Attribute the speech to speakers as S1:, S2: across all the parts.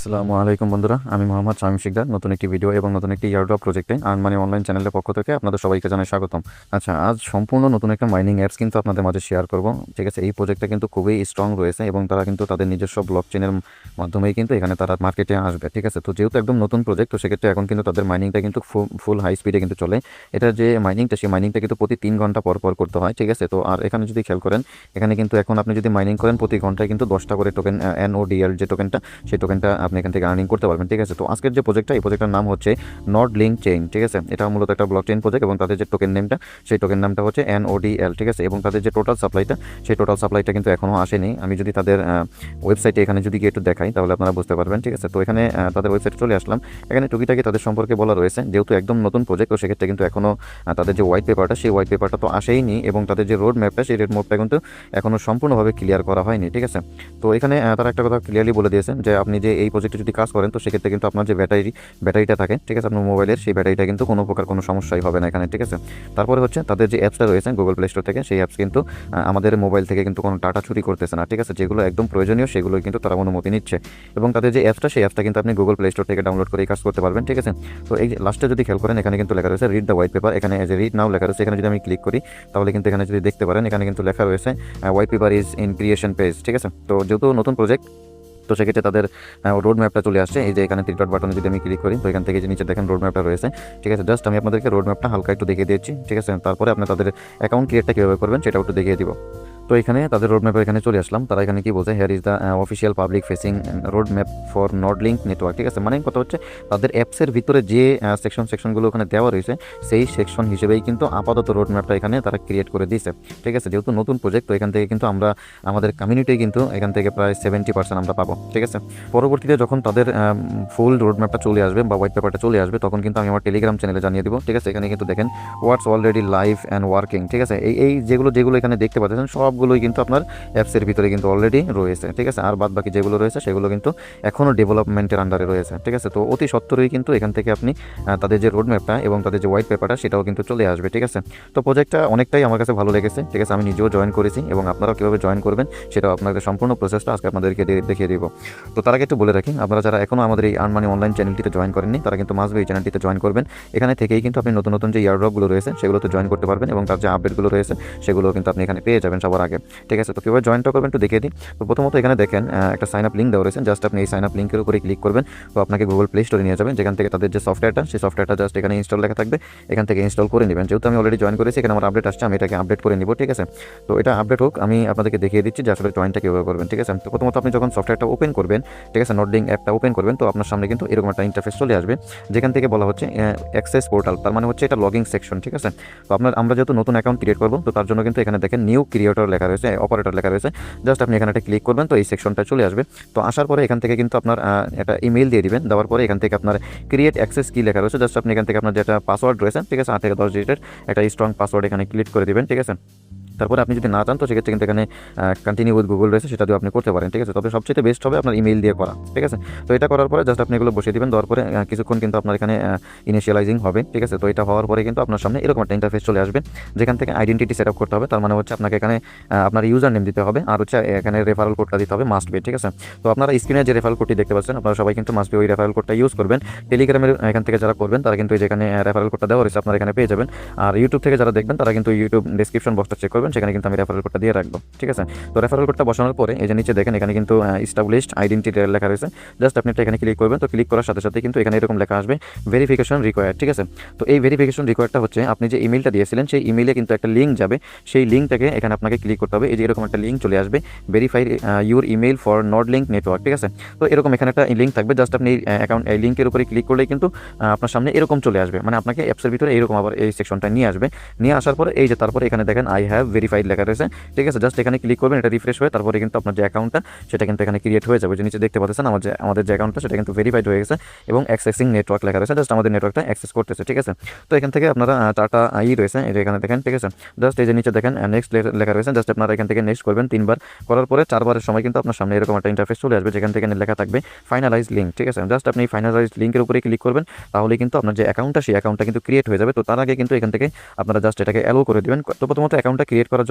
S1: আসসালামু আলাইকুম বন্ধুরা, আমি মোহাম্মদ শামীম শিকদার। নতুন একটি ভিডিও এবং নতুন একটি ইয়ারড্রপ প্রজেক্টে আর্ন মানি অনলাইন চ্যানেলের পক্ষ থেকে আপনাদের সবাইকে জানাই স্বাগতম। আচ্ছা, আজ সম্পূর্ণ নতুন একটা মাইনিং অ্যাপস কিন্তু আপনাদের মাঝে শেয়ার করব। ঠিক আছে, এই প্রজেক্টটা কিন্তু খুবই স্ট্রং রয়েছে এবং তারা কিন্তু তাদের নিজস্ব ব্লক চেনের মাধ্যমেই কিন্তু এখানে তারা মার্কেটে আসবে। ঠিক আছে, তো যেহেতু একদম নতুন প্রজেক্ট, তো সেক্ষেত্রে এখন কিন্তু তাদের মাইনিংটা কিন্তু ফুল হাই স্পিডে কিন্তু চলে। এটা যে মাইনিংটা, সেই মাইনিংটা কিন্তু প্রতি 3 ঘন্টা পর পর করতে হয়। ঠিক আছে, তো আর এখানে যদি খেয়াল করেন, এখানে কিন্তু এখন আপনি যদি মাইনিং করেন প্রতি ঘন্টায় কিন্তু 10টা করে টোকেন NODL যে টোকেনটা, সেই টোকেনটা আপনি এখান থেকে আর্নিং করতে পারবেন। ঠিক আছে, তো আজকের যে প্রজেক্টটা, এই প্রজেক্টটার নাম হচ্ছে নড লিঙ্ক চেইন। ঠিক আছে, এটা মূলত একটা ব্লক চেইন প্রজেক্ট এবং তাদের যে টোকেন নেমটা, সেই টোকেন নামটা হচ্ছে NODL। ঠিক আছে, এবং তাদের যে টোটাল সাপ্লাইটা, সেই টোটাল সাপ্লাইটা কিন্তু এখনও আসেনি। আমি যদি তাদের ওয়েবসাইটে এখানে যদি গিয়ে একটু দেখাই তাহলে আপনারা বুঝতে পারবেন। ঠিক আছে, তো এখানে তাদের ওয়েবসাইটে চলে আসলাম। এখানে টুকিটাকি তাদের সম্পর্কে বলা রয়েছে। যেহেতু একদম নতুন প্রজেক্ট, তো সেক্ষেত্রে কিন্তু এখনও তাদের যে হোয়াইট পেপারটা, সেই হোয়াইট পেপারটা তো আসেইনি এবং তাদের যে রোড ম্যাপটা, সেই রোড ম্যাপটা কিন্তু এখনও সম্পূর্ণভাবে ক্লিয়ার করা হয়নি। ঠিক আছে, তো এখানে তারা একটা কথা ক্লিয়ারলি বলে দিয়েছেন যে আপনি যে এই প্রজেক্টে যদি কাজ করেন, তো সেক্ষেত্রে কিন্তু আপনার যে ব্যাটারিটা থাকে, ঠিক আছে, আপনার মোবাইলের সেই ব্যাটারিটা কিন্তু কোনো প্রকার কোনো সমস্যাই হবে না এখানে। ঠিক আছে, তারপরে হচ্ছে তাদের যে অ্যাপসটা রয়েছে গুগল প্লে স্টোর থেকে, সেই অ্যাপস কিন্তু আমাদের মোবাইল থেকে কিন্তু কোনো ডাটা চুরি করতেছে না। ঠিক আছে, যেগুলো একদম প্রয়োজনীয় সেগুলোই কিন্তু তারা অনুমতি নিচ্ছে এবং তাদের যে অ্যাপসটা, সেই অ্যাপসটা কিন্তু আপনি গুগল প্লে স্টোর থেকে ডাউনলোড করে কাজ করতে পারবেন। ঠিক আছে, তো এই লাস্টে যদি খেয়াল করেন, এখানে কিন্তু লেখা রয়েছে রিড দ্য হোয়াইট পেপার। এখানে যে রিড নাও লেখা রয়েছে, এখানে যদি আমি ক্লিক করি তাহলে কিন্তু এখানে যদি দেখতে পারেন, এখানে কিন্তু লেখা রয়েছে white paper is in creation page. ঠিক আছে, তো যেহেতু নতুন প্রজেক্ট, তো সেক্ষেত্রে তাদের রোড ম্যাপটা চলে আসছে। এই যে এখানে 3 ডট বাটনে যদি আমি ক্লিক করি, তো এখান থেকে যে নিচে দেখেন রোড ম্যাপটা রয়েছে। ঠিক আছে, জাস্ট আমি আপনাদেরকে রোড ম্যাপটা হালকা একটু দেখিয়ে দিচ্ছি। ঠিক আছে, তারপরে আপনি তাদের অ্যাকাউন্ট ক্রিয়েটটা কীভাবে করবেন সেটাও একটু দেখিয়ে দিব। তো এখানে তাদের রোড ম্যাপে এখানে চলে আসলাম। তারা এখানে কি বলছে, hair is the official public facing road map for nod link network. ঠিক আছে, মানে কথা হচ্ছে তাদের অ্যাপসের ভিতরে যে সেকশনগুলো ওখানে দেওয়া রয়েছে, সেই সেকশন হিসেবেই কিন্তু আপাতত রোড ম্যাপটা এখানে তারা ক্রিয়েট করে দিয়েছে। ঠিক আছে, যেহেতু নতুন প্রজেক্ট, তো এখান থেকে কিন্তু আমরা আমাদের কমিউনিটি কিন্তু এখান থেকে প্রায় 70% আমরা পাবো। ঠিক আছে, পরবর্তীতে যখন তাদের ফুল রোড ম্যাপটা চলে আসবে বা হোয়াইট পেপারটা চলে আসবে, তখন কিন্তু আমি আমার টেলিগ্রাম চ্যানেলে জানিয়ে দিব। ঠিক আছে, এখানে কিন্তু দেখেন হোয়াটস অলরেডি লাইভ অ্যান্ড ওয়ার্কিং। ঠিক আছে, এই যেগুলো এখানে দেখতে পাচ্ছেন সবগুলোই কিন্তু আপনার অ্যাপসের ভিতরে কিন্তু অলরেডি রয়েছে। ঠিক আছে, আর বাদ বাকি যেগুলো রয়েছে সেগুলো কিন্তু এখনও ডেভেলপমেন্টের আন্ডারে রয়েছে। ঠিক আছে, তো অতি সত্বরই কিন্তু এখান থেকে আপনি তাদের যে রোড ম্যাপটা এবং তাদের যে হোয়াইট পেপারটা, সেটাও কিন্তু চলে আসবে। ঠিক আছে, তো প্রজেক্টটা অনেকটাই আমার কাছে ভালো লেগেছে। ঠিক আছে, আমি নিজেও জয়েন করেছি এবং আপনারাও কীভাবে জয়েন করবেন সেটাও আপনাদের সম্পূর্ণ প্রসেসটা আজকে আপনাদেরকে দেখিয়ে দিব। তো তার আগে একটু বলে রাখি, আপনারা যারা এখনও আমাদের এই আর্ন মানি অনলাইন চ্যানেলটিতে জয়েন করেননি, তারা কিন্তু মাস্ট বি এই চ্যানেলটিতে জয়েন করবেন। এখানে থেকেই কিন্তু আপনি নতুন নতুন যে ইয়ারড্রপগুলো রয়েছে সেগুলোতে জয়েন করতে পারবেন এবং তার যে আপডেটগুলো রয়েছে সেগুলো কিন্তু আপনি এখানে পেয়ে যাবেন সবার আগে। ঠিক আছে, তো কীভাবে জয়েনটা করবেন একটু দেখিয়ে দিই। তো প্রথমত এখানে দেখেন একটা সাইন আপ লিঙ্ক দেওয়া রয়েছে। জাস্ট আপনি এই সাইন আপ লিঙ্কের উপরে ক্লিক করবেন, তো আপনাকে গুগল প্লে স্টোরে নিয়ে যাবেন, যেখান থেকে তাদের যে সফটওয়্যারটা, সেই সফটওয়্যারটা জাস্ট এখানে ইনস্টল লেখা থাকবে, এখান থেকে ইনস্টল করে নেবেন। যেহেতু আমি অলরেডি জয়েন করেছি, এখানে আমার আপডেট আসছে, আমি এটাকে আপডেট করে নিব। ঠিক আছে, তো এটা আপডেট হোক, আমি আপনাদেরকে দেখিয়ে দিচ্ছি যে আসলে জয়েনটা কীভাবে করবেন। ঠিক আছে, তো প্রথমত আপনি যখন সফটওয়্যারটা ওপেন করবেন, ঠিক আছে, নড লিঙ্ক অ্যাপটা ওপেন করবেন, তো আপনার সামনে কিন্তু এরকম একটা ইন্টারফেস চলে আসবে, যেখান থেকে বলা হচ্ছে অ্যাক্সেস পোর্টাল। তার মানে হচ্ছে এটা লগিং সেকশন। ঠিক আছে, তো আমরা যেহেতু নতুন অ্যাকাউন্ট ক্রিয়েট করবো, তো তার জন্য কিন্তু এখানে দেখেন নিউ ক্রিয়েটর লেখা রয়েছে, অপারেটর লেখা রয়েছে। জাস্ট আপনি এখানে একটা ক্লিক করবেন, তো এই সেকশনটা চলে আসবে। তো আসার পরে এখান থেকে কিন্তু আপনার একটা ইমেল দিয়ে দিবেন। দেওয়ার পরে এখান থেকে আপনার ক্রিয়েট অ্যাক্সেস কি লেখা রয়েছে, জাস্ট আপনি এখান থেকে আপনার যেটা পাসওয়ার্ড রয়েছে, ঠিক আছে, 8 থেকে 10 ডিজিটের একটা স্ট্রং পাসওয়ার্ড এখানে ক্লিক করে দিবেন। ঠিক আছে, তারপরে আপনি যদি না চান, তো সেক্ষেত্রে কিন্তু এখানে কন্টিনিউ উইথ গুগল রয়েছে, সেটা দিয়ে আপনি করতে পারেন। ঠিক আছে, তবে সবচেয়ে বেস্ট হবে আপনার ইমেল দিয়ে করা। ঠিক আছে, তো এটা করার পরে জাস্ট আপনি এগুলো বসিয়ে দিবেন। দেওয়ার পরে কিছুক্ষণ কিন্তু আপনার এখানে ইনিশিয়ালাইজিং হবে। ঠিক আছে, তো এটা হওয়ার পরে কিন্তু আপনার সামনে এরকম একটা ইন্টারফেস চলে আসবে, যেখান থেকে আইডেন্টিটি সেট আপ করতে হবে। তার মানে হচ্ছে আপনাকে এখানে আপনার ইউজার নেম দিতে হবে আর হচ্ছে এখানে রেফারেল কোডটা দিতে হবে, মাস্ট বি। ঠিক আছে, তো আপনারা স্ক্রিনে যে রেফারেল কোডটি দেখতে পাচ্ছেন, আপনারা সবাই কিন্তু মাস্ট বি ওই রেফারেল কোডটা ইউজ করবেন। টেলিগ্রামের এখান থেকে যারা করবেন তারা কিন্তু এই যেখানে রেফারেল কোডটা দেওয়া রয়েছে আপনারা এখানে পেয়ে যাবেন। আর ইউটিউব থেকে যারা দেখবেন তারা কিন্তু ইউটিউব ডেসক্রিপশন বক্সটা চেক করবেন, সেখানে কিন্তু আমি রেফারেল কোডটা দিয়ে রাখবো। ঠিক আছে, তো রেফারেল কোডটা বসানোর পরে এই যে নিচে দেখেন এখানে কিন্তু এস্টাবলিশড আইডেন্টিটি লেখা রয়েছে। জাস্ট আপনি এখানে ক্লিক করবেন, তো ক্লিক করার সাথে সাথে কিন্তু এখানে এরকম লেখা আসবে ভেরিফিকেশন রিকোয়ার্ড। ঠিক আছে, তো এই ভেরিফিকেশন রিকোয়ার্ডটা হচ্ছে আপনি যে ইমেলটা দিয়েছিলেন, সেই ইমেলে কিন্তু একটা লিঙ্ক যাবে, সেই লিঙ্কটাকে এখানে আপনাকে ক্লিক করতে হবে। এই যে এরকম একটা লিঙ্ক চলে আসবে, verify your email for nod link network. ঠিক আছে, তো এরকম এখানে একটা লিঙ্ক থাকবে, জাস্ট আপনি এই লিঙ্কের উপরে ক্লিক করলেই কিন্তু আপনার সামনে এরকম চলে আসবে, মানে আপনাকে অ্যাপসের ভিতরে এরকম আবার এই সেকশনটা নিয়ে আসবে। নিয়ে আসার পরে এই যে তারপরে এখানে দেখেন আই হ্যাভ ভেরিফাইড লেখা রয়েছে। ঠিক আছে, জাস্ট এখানে ক্লিক করবেন, এটা রিফ্রেশ হয়ে তারপরে কিন্তু আপনার যে অ্যাকাউন্টটা সেটা কিন্তু এখানে ক্রিয়েট হয়ে যাবে। যে নিচে দেখতে পাচ্ছেন আমাদের যে অ্যাকাউন্টটা সেটা কিন্তু ভেরিফাইড হয়ে গেছে এবং অ্যাক্সেসিং নেটওয়ার্ক লেখা রয়েছে, জাস্ট আমাদের নেটওয়ার্কটা অ্যাক্সেস করতেছে। ঠিক আছে, তো এখান থেকে আপনারা চারটা রয়েছে, এই যে এখানে দেখেন। ঠিক আছে, জাস্ট এই যে নিচে দেখেন নেক্সট লেখা রয়েছে, জাস্ট আপনারা এখান থেকে নেক্সট করবেন 3 বার। করার পরে 4বারের সময় কিন্তু আপনার সামনে এরকম একটা ইন্টারফেস চলে আসবে, যেখান থেকে লেখা থাকবে ফাইনালাইজ লিঙ্ক। ঠিক আছে, জাস্ট আপনি ফাইনালাইজ লিঙ্কের উপরে ক্লিক করবেন, তাহলে কিন্তু আপনার যে অ্যাকাউন্টটা সেই অ্যাকাউন্টটা কিন্তু ক্রিয়েট হয়ে যাবে। তো তার আগে কিন্তু এখান থেকে আপনারা জাস্ট এটাকে অ্যালো করে দিবেন। তো প্রথমত অ্যাকাউন্টটা ক্রিয়েট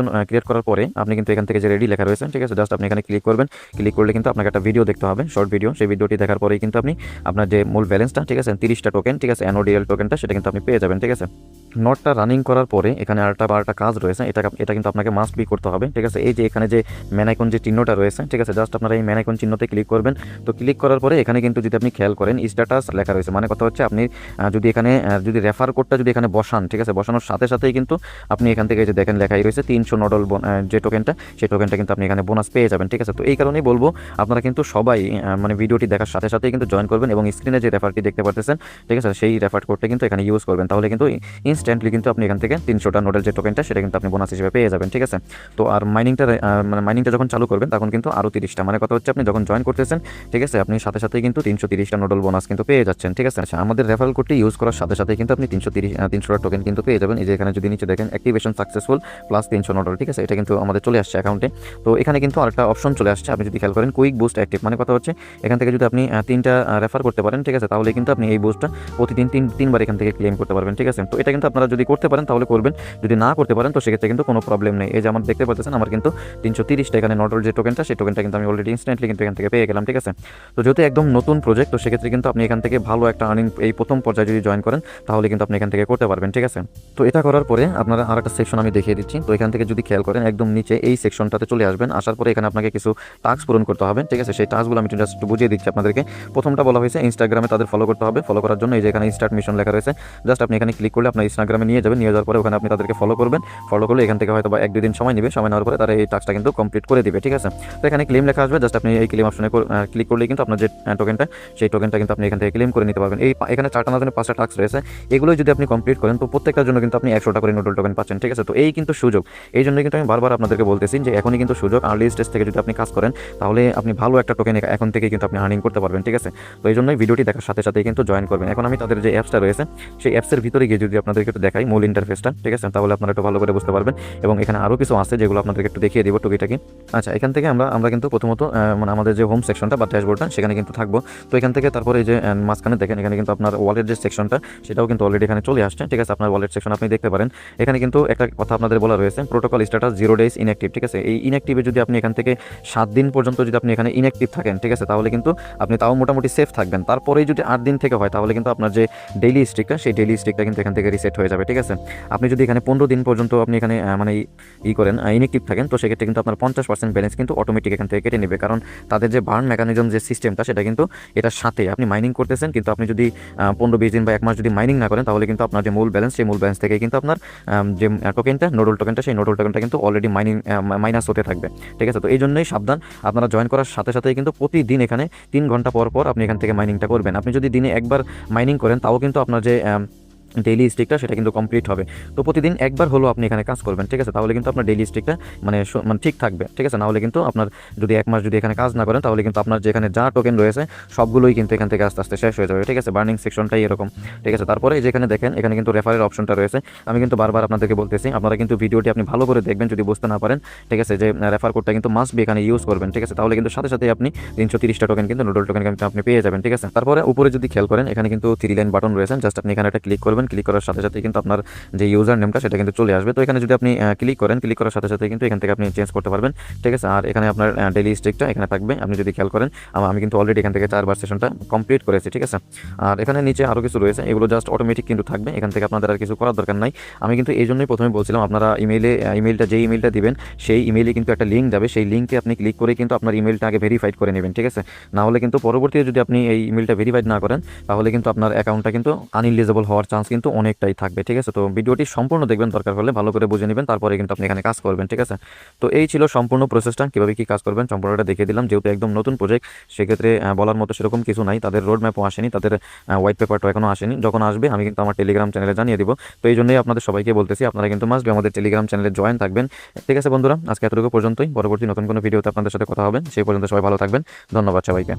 S1: ক্রিয়েট করার পরে আপনি কিন্তু এখান থেকে যে রেডি লেখা রয়েছে, ঠিক আছে, জাস্ট আপনি এখানে ক্লিক করবেন। ক্লিক করলে কিন্তু আপনাকে একটা ভিডিও দেখতে হবে, শর্ট ভিডিও। সেই ভিডিওটি দেখার পরেই কিন্তু আপনি আপনার যে মূল ব্যালেন্সটা, ঠিক আছে, 30টা টোকেন, ঠিক আছে, NODL টোকেনটা সেটা কিন্তু আপনি পেয়ে যাবেন, ঠিক আছে। নটটা রানিং করার পরে এখানে আরেকটা কাজ রয়েছে, এটা কিন্তু আপনাকে মাস্ট বি করতে হবে, ঠিক আছে। এই যে এখানে যে ম্যান আইকন যে চিহ্নটা রয়েছে, ঠিক আছে, জাস্ট আপনারা এই ম্যান আইকন চিহ্নতে ক্লিক করবেন। তো ক্লিক করার পরে এখানে কিন্তু যদি আপনি খেয়াল করেন স্ট্যাটাস লেখা রয়েছে, মানে কথা হচ্ছে আপনি যদি এখানে যদি রেফার কোডটা যদি এখানে বসান, ঠিক আছে, বসানোর সাথে সাথেই কিন্তু আপনি এখান থেকে যে দেখেন লেখাই রয়েছে 300 নডল যে টোকেনটা, সেই টোকেনটা কিন্তু আপনি এখানে বোনাস পেয়ে যাবেন, ঠিক আছে। তো এই কারণেই বলবো আপনারা কিন্তু সবাই মানে ভিডিওটি দেখার সাথে সাথেই কিন্তু জয়েন করবেন এবং স্ক্রিনে যে রেফারটি দেখতে পাচ্ছেন, ঠিক আছে, সেই রেফার কোডটা কিন্তু এখানে ইউজ করবেন। তাহলে কিন্তু ইনস্ট্যান্টলি কিন্তু আপনি এখান থেকে 300টা নোডেল যে টোকেনটা সেটা কিন্তু আপনি বোনাস হিসেবে পেয়ে যাবেন, ঠিক আছে। তো আর মাইনিংটা যখন চালু করবেন তখন কিন্তু আরও 30টা, মানে কথা হচ্ছে আপনি যখন জয়েন করতেছেন, ঠিক আছে, আপনি সাথে সাথেই কিন্তু 330টা নোডল বোনাস কিন্তু পেয়ে যাচ্ছেন, ঠিক আছে। আচ্ছা, আমাদের রেফারেল কোডটি ইউজ করার সাথে সাথেই কিন্তু আপনি 300টা টোকেন কিন্তু পেয়ে যাবেন। এই যে এখানে যদি নিচে দেখেন অ্যাক্টিভেশন সাকসেসফুল প্লাস 300 নোডল, ঠিক আছে, এটা কিন্তু আমাদের চলে আসছে অ্যাকাউন্টে। তো এখানে কিন্তু আরেকটা অপশন চলে আসছে, আপনি যদি খেয়াল করেন কুইক বুস্ট অ্যাক্টিভ, মানে কথা হচ্ছে এখান থেকে যদি আপনি 3টা রেফার করতে পারেন, ঠিক আছে, তাহলে কিন্তু আপনি এই বুস্টটা প্রতিদিন তিনবার এখান থেকে ক্লেম করতে পারবেন, ঠিক আছে। তো এটা কিন্তু আপনারা যদি করতে পারেন তাহলে করবেন, যদি না করতে পারেন তো সেক্ষেত্রে কিন্তু কোনো প্রবলেম নেই। এই যে আমার দেখতে পাচ্ছেন আমার কিন্তু 330টা এখানে নডল যে টোকেনটা, সেই টোকেনটা কিন্তু আমি অলরেডি ইনস্ট্যান্টলি কিন্তু এখান থেকে পেয়ে গেলাম, ঠিক আছে। তো যেহেতু একদম নতুন প্রজেক্ট, তো সেক্ষেত্রে কিন্তু আপনি এখান থেকে ভালো একটা আর্নিং এই প্রথম পর্যায়ে যদি জয়েন করেন তাহলে কিন্তু আপনি এখান থেকে করতে পারবেন, ঠিক আছে। তো এটা করার পরে আপনারা আরেকটা সেকশন আমি দেখিয়ে দিচ্ছি। তো এখান থেকে যদি খেয়াল করেন একদম নিচে এই সেকশনটাতে চলে আসবেন, আসার পরে এখানে আপনাকে কিছু টাস্ক পূরণ করতে হবে, ঠিক আছে। সেই টাস্কগুলো আমি জাস্ট একটু বুঝিয়ে দিচ্ছি আপনাদেরকে। প্রথমটা বলা হয়েছে ইনস্টাগ্রামে তাদের ফলো করতে হবে। ফলো করার জন্য এই যে এখানে স্টার্ট মিশন লেখা রয়েছে, জাস্ট আপনি এখানে ক্লিক করলে আপনার ইনস্টাগ্রামে নিয়ে যাবেন। নিয়ে যাওয়ার পরে ওখানে আপনি তাদেরকে ফলো করবেন। ফলো করলে এখান থেকে হয়তো বা 1-2 দিন সময় নেবে, সময় নেওয়ার পরে তারা এই টাস্কটা কিন্তু কমপ্লিট করে দিবে, ঠিক আছে। তো এখানে ক্লেম লেখা আসবে, জাস্ট আপনি এই ক্লেম অপশনে ক্লিক করলেই কিন্তু আপনার যে টোকেনটা, সেই টোকেনটা কিন্তু আপনি এখান থেকে ক্লেম করে নিতে পারবেন। এখানে 4টা না 5টা টাস্ক রয়েছে, এগুলোই যদি আপনি কমপ্লিট করেন তো প্রত্যেকটার জন্য কিন্তু আপনি 100টা করে নোডল টোকেন পাচ্ছেন, ঠিক আছে। তো এই কিন্তু সুযোগ, এই জন্য কিন্তু আমি বারবার আপনাদেরকে বলতেছি যে এখনই কিন্তু সুযোগ। আর্লি স্টেজ থেকে যদি আপনি কাজ করেন তাহলে আপনি ভালো একটা টোকেন এখন থেকে কিন্তু আপনি আর্নিং করতে পারবেন, ঠিক আছে। তো এই জন্যই ভিডিওটি দেখার সাথে সাথেই কিন্তু জয়েন করবেন। এখন আমি তাদের যে অ্যাপসটা রয়েছে সেই অ্যাপসের ভিতরে গিয়ে যদি আপনাদেরকে একটু দেখাই মূল ইন্টারফেসটা, ঠিক আছে, তাহলে আপনারা একটু ভালো করে বুঝতে পারবেন। এবং এখানে আরও কিছু আছে যেগুলো আপনাদেরকে একটু দেখিয়ে দিব টুকিটাকি। আচ্ছা, এখান থেকে আমরা কিন্তু প্রথমত মানে আমাদের যে হোম সেকশনটা বা ড্যাশবোর্ডটা সেখানে কিন্তু থাকবো। তো এখান থেকে তারপরে এই যে মাঝখানে দেখেন এখানে কিন্তু আপনার ওয়ালেট যে সেকশনটা সেটাও কিন্তু অলরেডি এখানে চলে আসছে, ঠিক আছে। আপনার ওয়ালেট সেকশন আপনি দেখতে পারেন। এখানে কিন্তু একটা কথা আপনাদের বলা রয়েছে, প্রোটোকল স্ট্যাটাস 0 ডেজ ইনঅ্যাক্টিভ, ঠিক আছে। এই ইনঅ্যাক্টিভে যদি আপনি এখান থেকে 7 দিন পর্যন্ত যদি আপনি এখানে ইনঅ্যাক্টিভ থাকেন, ঠিক আছে, তাহলে কিন্তু আপনি তাও মোটামুটি সেফ থাকবেন। তারপরেই যদি 8 দিন থেকে হয় তাহলে কিন্তু আপনার যে ডেইলি স্ট্রিকটা সেই ডেইলি স্ট্রিকটা কিন্তু এখান থেকে রিসেট হয়ে যাবে, ঠিক আছে। আপনি যদি এখানে 15 দিন পর্যন্ত আপনি এখানে মানে করেন ইনঅ্যাক্টিভ থাকেন তো সেক্ষেত্রে কিন্তু আপনার 50% ব্যালেন্স কিন্তু অটোমেটিক এখান থেকে কেটে নেবে। কারণ তাদের যে বার্ন মেকানিজম যে সিস্টেমটা সেটা কিন্তু এটার সাথে আপনি মাইনিং করতেছেন, কিন্তু আপনি যদি 15-20 দিন বা 1 মাস যদি মাইনিং না করেন তাহলে কিন্তু আপনার যে মূল ব্যালেন্স সেই মূল ব্যালেন্স থেকে কিন্তু আপনার যে টোকেনটা নোডল টোকেনটা সেই নোডল টোকেনটা কিন্তু অলরেডি মাইনাস হতে থাকবে, ঠিক আছে। তো এই জন্যই সাবধান, আপনারা জয়েন করার সাথে সাথেই কিন্তু প্রতিদিন এখানে 3 ঘন্টা পর পর আপনি এখান থেকে মাইনিংটা করবেন। আপনি যদি দিনে একবার মাইনিং করেন তাও কিন্তু আপনার যে ডেইলি স্ট্রিকটা সেটা কিন্তু কমপ্লিট হবে। তো প্রতিদিন একবার হলো আপনি এখানে কাজ করবেন, ঠিক আছে, তাহলে কিন্তু আপনার ডেইলি স্ট্রিকটা মানে ঠিক থাকবে, ঠিক আছে। না হলে কিন্তু আপনার যদি 1 মাস যদি এখানে কাজ না করেন তাহলে কিন্তু আপনার যেখানে যা টোকেন রয়েছে সবগুলোই কিন্তু এখান থেকে আস্তে আস্তে শেষ হয়ে যাবে, ঠিক আছে। বার্নিং সেকশনটাই এরকম, ঠিক আছে। তারপরে যেখানে দেখেন এখানে কিন্তু রেফারের অপশনটা রয়েছে। আমি কিন্তু বারবার আপনাদেরকে বলতেছি আপনারা কিন্তু ভিডিওটি আপনি ভালো করে দেখবেন, যদি বুঝতে না পারেন, ঠিক আছে, যে রেফার কোডটা কিন্তু মাস্ট বি এখানে ইউজ করবেন, ঠিক আছে। তাহলে কিন্তু সাথে সাথে আপনি 330টা টোকেন কিন্তু নোডল টোকেন কিন্তু আপনি পেয়ে যাবেন, ঠিক আছে। তারপরে উপরে যদি খেয়াল করেন এখানে কিন্তু 3 লাইন বাটন রয়েছে, জাস্ট আপনি এখানে একটা ক্লিক করবেন। ক্লিক করার সাথে সাথে কিন্তু আপনার যে ইউজার নেমটা সেটা কিন্তু চলে আসবে। তো এখানে যদি আপনি ক্লিক করার সাথে সাথে কিন্তু এখান থেকে আপনি চেঞ্জ করতে পারবেন, ঠিক আছে। আর এখানে আপনার ডেইলি স্ট্রিকটা এখানে থাকবে। আপনি যদি খেয়াল করেন আমি কিন্তু অলরেডি এখান থেকে 4বার সেশনটা কমপ্লিট করেছি, ঠিক আছে। আর এখানে নিচে আরও কিছু রয়েছে, এগুলো জাস্ট অটোমেটিক কিন্তু থাকবে, এখান থেকে আপনাদের আর কিছু করার দরকার নাই। আমি কিন্তু এই জন্যই প্রথমে বলছিলাম আপনারা ইমেলটা যে ইমেলটা দিবেন সেই ইমেইলে কিন্তু একটা লিঙ্ক যাবে, সেই লিঙ্কে আপনি ক্লিক করে কিন্তু আপনার ইমেলটা আগে ভেরিফাইড করে নেবেন, ঠিক আছে। না হলে কিন্তু পরবর্তীতে যদি আপনি এই ইমেলটা ভেরিফাইড না করেন তাহলে কিন্তু আপনার অ্যাকাউন্টটা কিন্তু আনইলিজেবল হওয়ার চান্স কিন্তু অনেকটাই থাকবে, ঠিক আছে। তো ভিডিওটি সম্পূর্ণ দেখবেন, দরকার হলে ভালো করে বুঝে নেবেন, তারপরে কিন্তু আপনি এখানে কাজ করবেন, ঠিক আছে। তো এই ছিল সম্পূর্ণ প্রসেসটা, কীভাবে কী কাজ করবেন সম্পূর্ণটা দেখিয়ে দিলাম। যেহেতু একদম নতুন প্রজেক্ট সেক্ষেত্রে বলার মতো সেরকম কিছু নাই, তাদের রোড ম্যাপও আসেনি, তাদের হোয়াইট পেপারটাও এখনও আসেনি। যখন আসবে আমি কিন্তু আমার টেলিগ্রাম চ্যানেলে জানিয়ে দিব। তো এই জন্যই আপনাদের সবাইকে বলতেছি আপনারা কিন্তু মাস্ট আমাদের টেলিগ্রাম চ্যানেলে জয়েন থাকবেন, ঠিক আছে বন্ধুরা। আজকে এতটুকু পর্যন্তই, পরবর্তী নতুন কোনো ভিডিওতে আপনাদের সাথে কথা হবে। সেই পর্যন্ত সবাই ভালো থাকবেন, ধন্যবাদ সবাইকে।